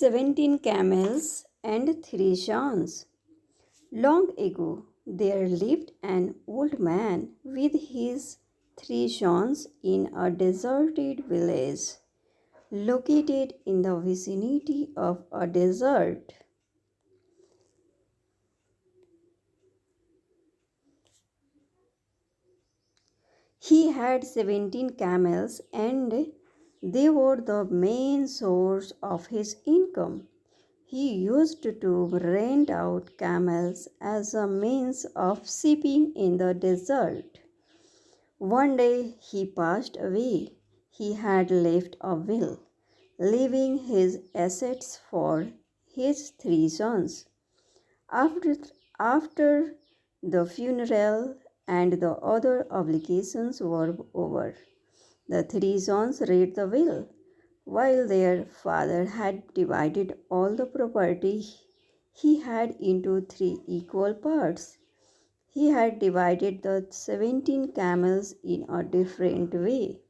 17 camels and 3 sons. Long ago, there lived an old man with his 3 sons in a deserted village located in the vicinity of a desert. He had 17 camels and they were the main source of his income. He used to rent out camels as a means of shipping in the desert. One day he passed away. He had left a will, leaving his assets for his 3 sons. After, after the funeral and the other obligations were over, the 3 sons read the will. While their father had divided all the property he had into 3 equal parts, he had divided the 17 camels in a different way.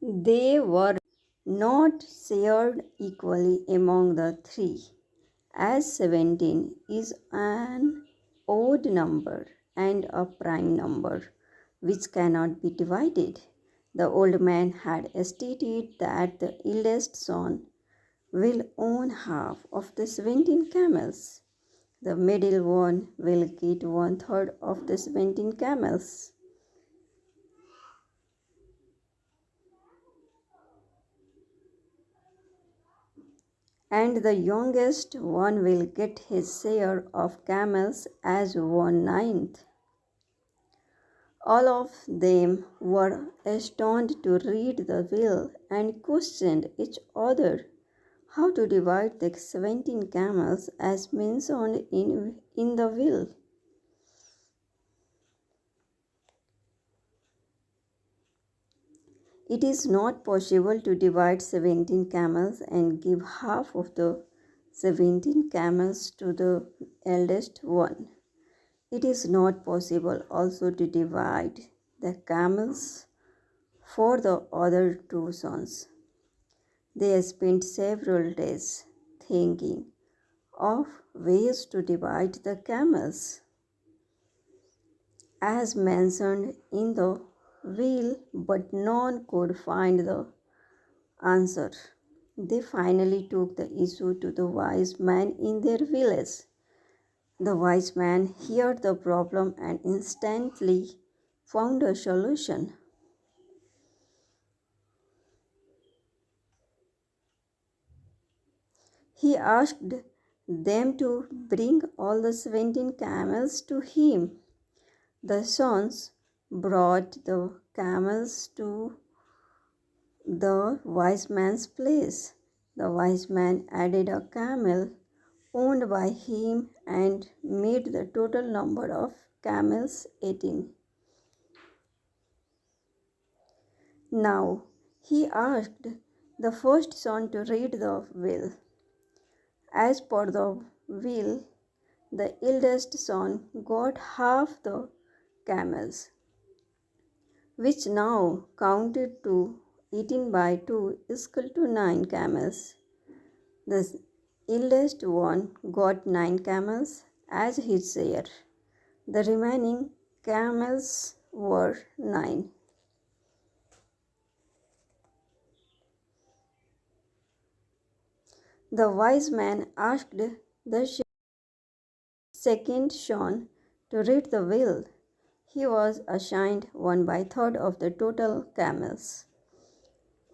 They were not shared equally among the 3, as 17 is an odd number and a prime number which cannot be divided. The old man had stated that the eldest son will own half of the 17 camels. The middle one will get 1/3 of the 17 camels. And the youngest one will get his share of camels as 1/9. All of them were astonished to read the will and questioned each other how to divide the 17 camels as mentioned in the will. It is not possible to divide 17 camels and give half of the 17 camels to the eldest one. It is not possible also to divide the camels for the other 2 sons. They spent several days thinking of ways to divide the camels as mentioned in the will, but none could find the answer. They finally took the issue to the wise man in their village. The wise man heard the problem and instantly found a solution. He asked them to bring all the 17 camels to him. The sons brought the camels to the wise man's place. The wise man added a camel owned by him and made the total number of camels 18. Now he asked the first son to read the will. As per the will, the eldest son got half the camels, which now counted to 18 by 2 is equal to 9 camels. The eldest one got 9 camels as his share. The remaining camels were 9. The wise man asked the second son to read the will. He was assigned 1/3 of the total camels.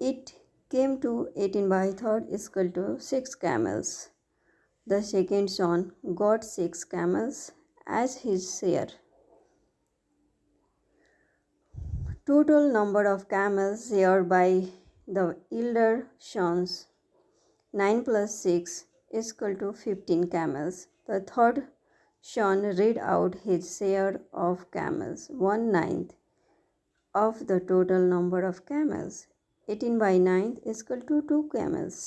It came to 18 by 3 is equal to 6 camels. The second son got 6 camels as his share. Total number of camels shared by the elder sons 9 plus 6 is equal to 15 camels. The third son read out his share of camels, 1/9 of the total number of camels. 18 by 9 is equal to 2 camels.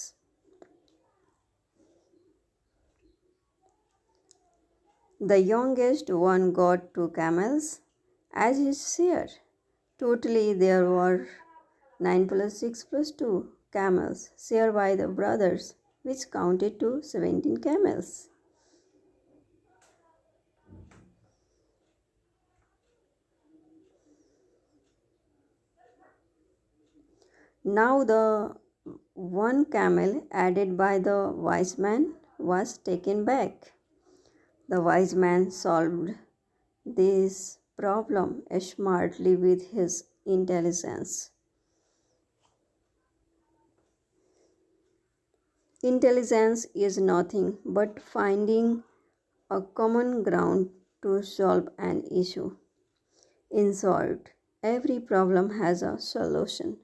The youngest one got 2 camels as his share. Totally there were 9 plus 6 plus 2 camels shared by the brothers, which counted to 17 camels. Now the one camel added by the wise man was taken back. The wise man solved this problem smartly with his intelligence. Intelligence is nothing but finding a common ground to solve an issue. In short, every problem has a solution.